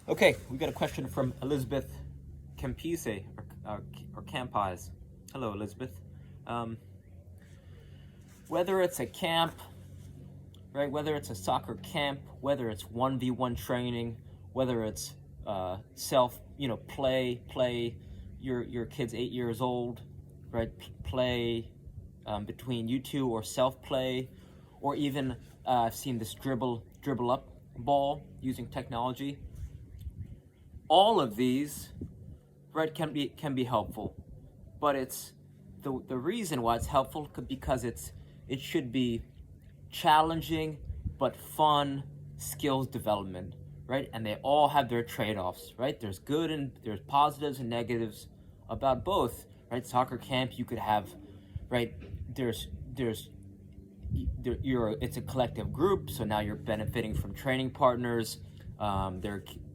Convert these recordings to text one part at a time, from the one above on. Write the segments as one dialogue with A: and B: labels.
A: Okay, we got a question from Elizabeth Campise or Campise. Hello, Elizabeth. Um, whether it's a camp, right? Whether it's a soccer camp, whether it's 1v1 training, whether it's self, play. Your kid's 8 years old, right? Play between you two, or self play, or even I've seen this dribble up ball using technology. All of these, right, can be helpful, but it's the reason why it's helpful because it should be challenging but fun skills development, right? And they all have their trade-offs, right? There's positives and negatives about both, right? Soccer camp, you could have, right? It's a collective group, so now you're benefiting from training partners.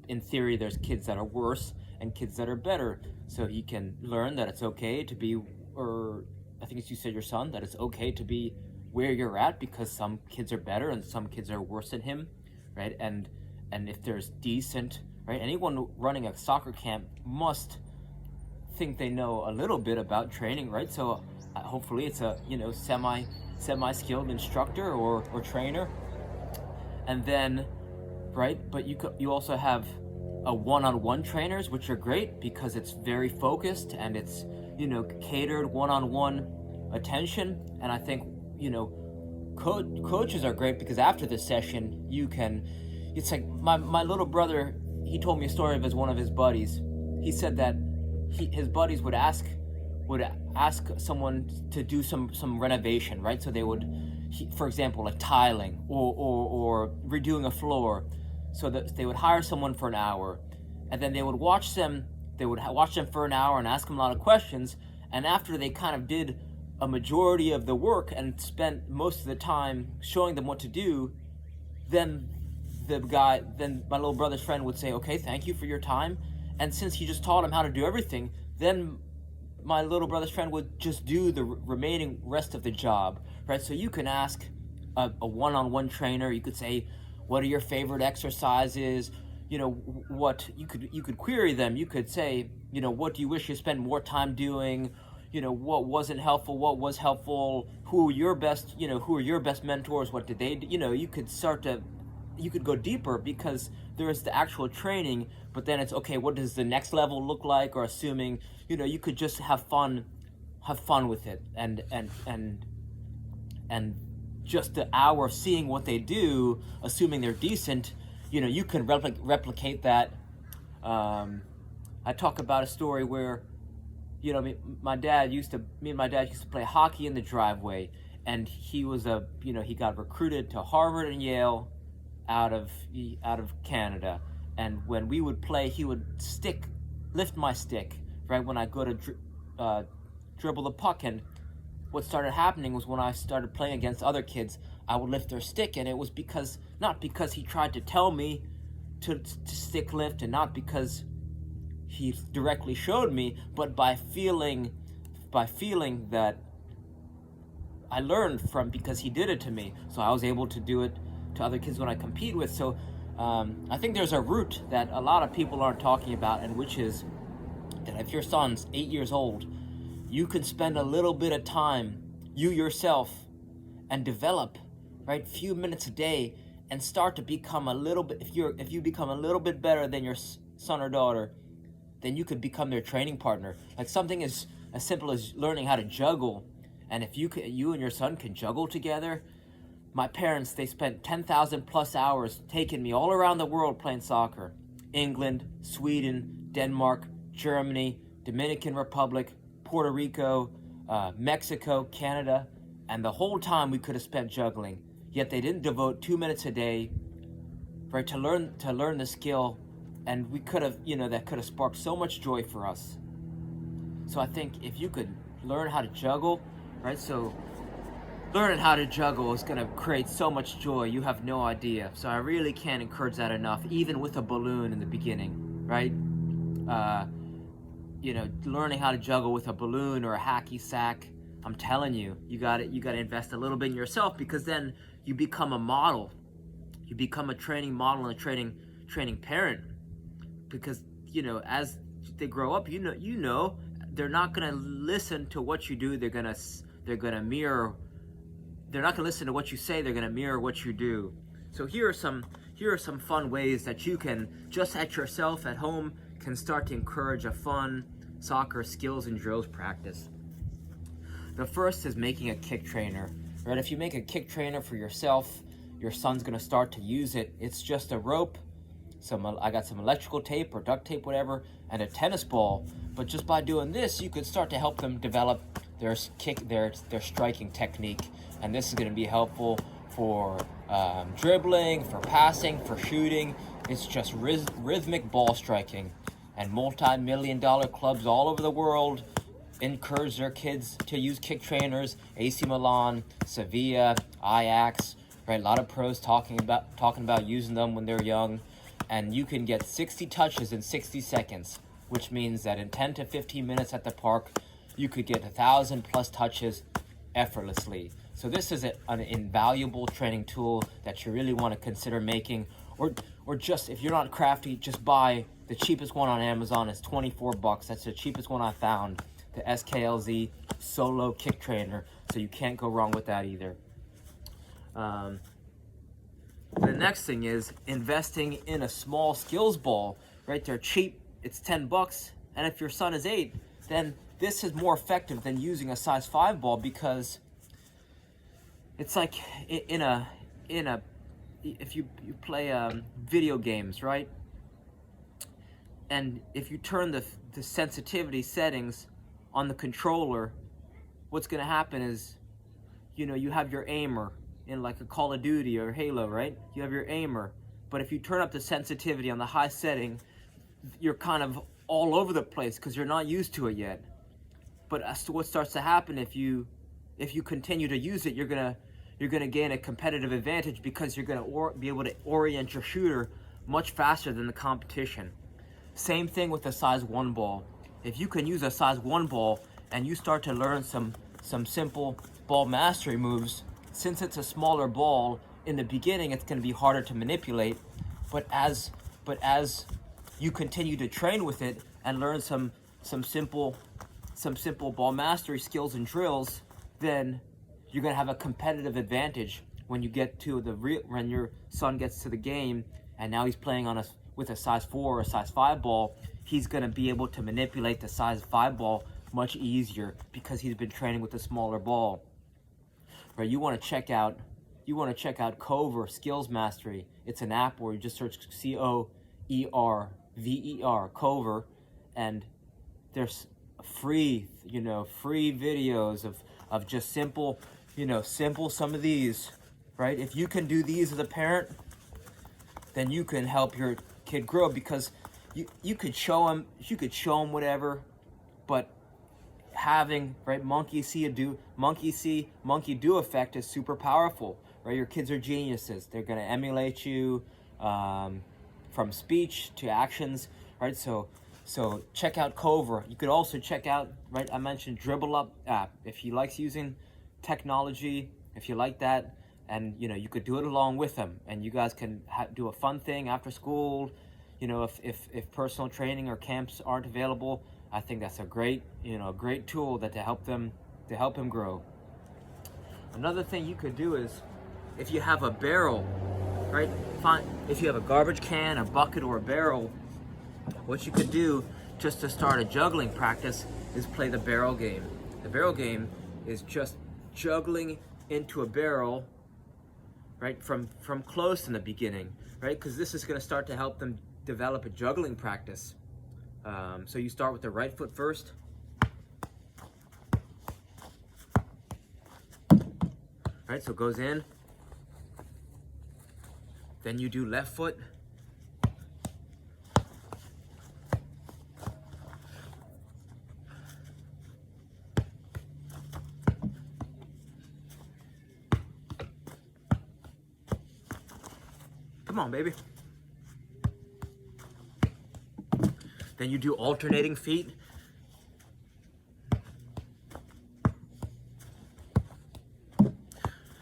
A: In theory, there's kids that are worse and kids that are better, so you can learn that it's okay to be, or I think as you said, your son, that it's okay to be where you're at because some kids are better and some kids are worse than him, right? And if there's decent, right? Anyone running a soccer camp must think they know a little bit about training, right? So hopefully it's a semi-skilled instructor or trainer, and then, right? But you also have a one-on-one trainers, which are great because it's very focused and it's catered one-on-one attention. And I think coaches are great because after the session it's like my little brother, he told me a story of one of his buddies. He said that his buddies would ask someone to do some renovation, right? So they would, for example, like tiling or redoing a floor. So that they would hire someone for an hour, and then they would watch them. They would watch them for an hour and ask them a lot of questions. And after they kind of did a majority of the work and spent most of the time showing them what to do, then my little brother's friend would say, "Okay, thank you for your time." And since he just taught him how to do everything, then my little brother's friend would just do the remaining rest of the job, right? So you can ask a one-on-one trainer. You could say, what are your favorite exercises? What you could query them. You could say, what do you wish you spent more time doing? What wasn't helpful? What was helpful? Who are your best mentors? What did they do? You could go deeper because there is the actual training, but then it's okay, what does the next level look like? Or assuming, you could just have fun with it, and just the hour of seeing what they do, assuming they're decent, you can replicate that. I talk about a story where, me and my dad used to play hockey in the driveway, and he was he got recruited to Harvard and Yale out of Canada. And when we would play, he would lift my stick, right, when I go to dribble the puck. And what started happening was when I started playing against other kids, I would lift their stick, and it was not because he tried to tell me to stick lift, and not because he directly showed me, but by feeling that I learned from, because he did it to me. So I was able to do it to other kids when I compete with. So I think there's a root that a lot of people aren't talking about, and which is that if your son's 8 years old, you can spend a little bit of time, you yourself, and develop, right, few minutes a day, and start to become a little bit, if you become a little bit better than your son or daughter, then you could become their training partner. Like something as simple as learning how to juggle. And if you and your son can juggle together, my parents, they spent 10,000 plus hours taking me all around the world playing soccer. England, Sweden, Denmark, Germany, Dominican Republic, Puerto Rico, Mexico, Canada, and the whole time we could have spent juggling. Yet they didn't devote 2 minutes a day, right, to learn the skill, and we could have, that could have sparked so much joy for us. So I think if you could learn how to juggle, right, so learning how to juggle is going to create so much joy, you have no idea. So I really can't encourage that enough, even with a balloon in the beginning, right? Learning how to juggle with a balloon or a hacky sack, I'm telling you, you got to invest a little bit in yourself, because then you become a model. You become a training model and a training parent. because as they grow up, they're not gonna listen to what you do. They're gonna mirror. They're not gonna listen to what you say. They're gonna mirror what you do. So here are some fun ways that you can just at yourself at home can start to encourage a fun soccer skills and drills practice. The first is making a kick trainer. Right? If you make a kick trainer for yourself, your son's gonna start to use it. It's just a rope. I got some electrical tape or duct tape, whatever, and a tennis ball. But just by doing this, you could start to help them develop their striking technique. And this is going to be helpful for dribbling, for passing, for shooting. It's just rhythmic ball striking. And multi-million-dollar clubs all over the world encourage their kids to use kick trainers. AC Milan, Sevilla, Ajax, right? A lot of pros talking about using them when they're young. And you can get 60 touches in 60 seconds, which means that in 10 to 15 minutes at the park, you could get 1,000 plus touches effortlessly. So this is an invaluable training tool that you really want to consider making, or just if you're not crafty, just buy the cheapest one on Amazon. It's $24. That's the cheapest one I found, the SKLZ Solo Kick Trainer. So you can't go wrong with that either. The next thing is investing in a small skills ball. Right, they're cheap. It's $10, and if your son is 8, then this is more effective than using a size 5 ball, because it's like if you play video games, right? And if you turn the sensitivity settings on the controller, what's going to happen is, you have your aimer in like a Call of Duty or Halo, right? You have your aimer, but if you turn up the sensitivity on the high setting, you're kind of all over the place because you're not used to it yet. But as to what starts to happen, if you continue to use it, you're gonna gain a competitive advantage, because you're gonna be able to orient your shooter much faster than the competition. Same thing with a size 1 ball. If you can use a size 1 ball and you start to learn some simple ball mastery moves, since it's a smaller ball in the beginning, it's going to be harder to manipulate. But as you continue to train with it and learn some simple ball mastery skills and drills, then you're going to have a competitive advantage when you get to when your son gets to the game, and now he's playing with a size 4 or a size 5 ball. He's going to be able to manipulate the size 5 ball much easier because he's been training with a smaller ball. Right? You want to check out Cover Skills Mastery. It's an app where you just search COERVER, Cover, and there's free videos of just simple some of these, right? If you can do these as a parent, then you can help your kid grow, because you could show him whatever, but having monkey see, monkey do effect is super powerful, right? Your kids are geniuses. They're going to emulate you from speech to actions, right? So check out Cover. You could also check out, right, I mentioned Dribble Up app. If he likes using technology, if you like that, and you could do it along with him, and you guys can do a fun thing after school. If personal training or camps aren't available, I think that's a great tool to help him grow. Another thing you could do is, if you have a barrel, right? If you have a garbage can, a bucket, or a barrel, what you could do just to start a juggling practice is play the barrel game. The barrel game is just juggling into a barrel, right, from close in the beginning, right? Because this is going to start to help them develop a juggling practice. So you start with the right foot first. Right, so it goes in. Then you do left foot. Come on, baby. Then you do alternating feet.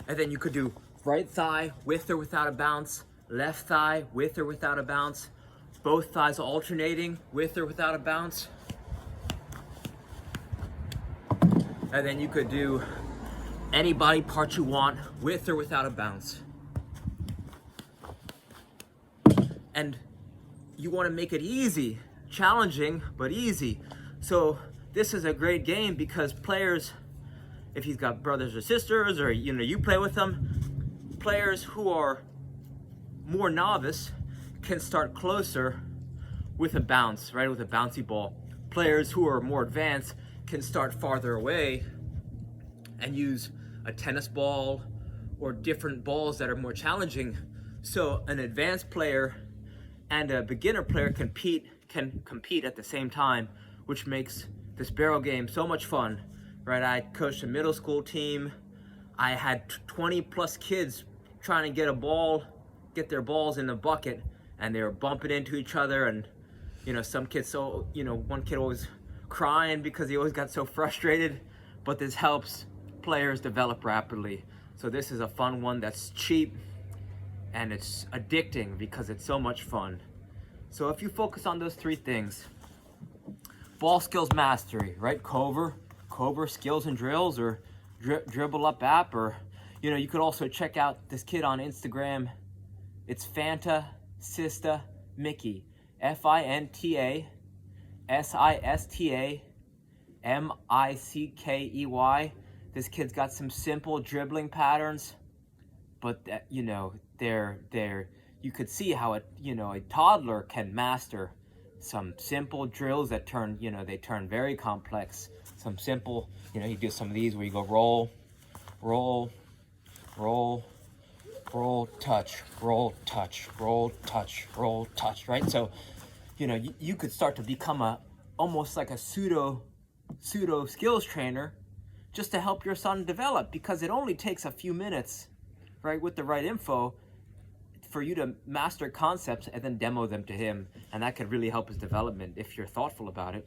A: And then you could do right thigh with or without a bounce, left thigh with or without a bounce, both thighs alternating with or without a bounce. And then you could do any body part you want with or without a bounce. And you want to make it easy, challenging, but easy. So this is a great game because players, if he's got brothers or sisters, or you play with them, players who are more novice can start closer with a bounce, right? With a bouncy ball. Players who are more advanced can start farther away and use a tennis ball or different balls that are more challenging. So an advanced player and a beginner player can compete at the same time, which makes this barrel game so much fun, right? I coached a middle school team. I had 20 plus kids trying to get their balls in the bucket, and they were bumping into each other. And some kids, one kid always crying because he always got so frustrated. But this helps players develop rapidly. So this is a fun one that's cheap and it's addicting because it's so much fun. So if you focus on those three things: ball skills mastery, right? Cover skills and drills, or dribble up app, or you could also check out this kid on Instagram. It's Fanta Sista Mickey, FINTA SISTA MICKEY. This kid's got some simple dribbling patterns, but they're you could see how a toddler can master some simple drills that turn very complex. Some simple, you do some of these where you go roll, roll, roll, roll, touch, roll, touch, roll, touch, roll, touch, right? So, you could start to become almost like a pseudo skills trainer just to help your son develop, because it only takes a few minutes, right, with the right info for you to master concepts and then demo them to him, and that could really help his development if you're thoughtful about it.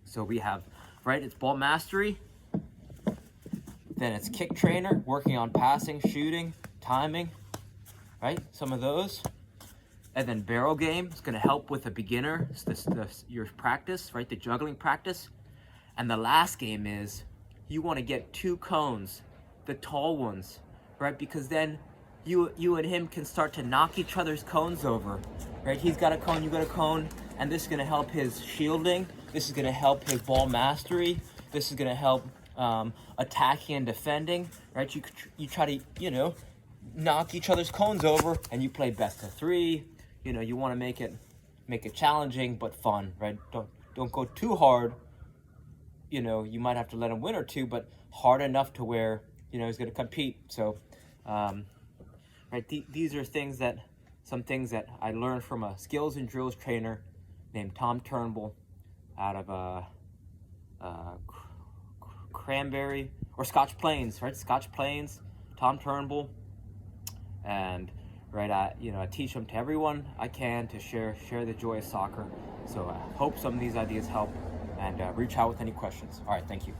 A: So we have, right, it's ball mastery, then it's kick trainer, working on passing, shooting, timing, right, some of those. And then barrel game is going to help with a beginner, your practice, right, the juggling practice. And the last game is you want to get 2 cones, the tall ones, right, because then you and him can start to knock each other's cones over, right? He's got a cone, you got a cone, and this is going to help his shielding. This is going to help his ball mastery. This is going to help attacking and defending, right? You try to knock each other's cones over, and you play best of 3. You want to make it challenging but fun, right? Don't go too hard. You might have to let him win or 2, but hard enough to where he's going to compete. So. Right, these are some things that I learned from a skills and drills trainer named Tom Turnbull out of Cranberry or Scotch Plains, right? Scotch Plains, Tom Turnbull, and right, I teach them to everyone I can to share the joy of soccer. So I hope some of these ideas help, and reach out with any questions. All right, thank you.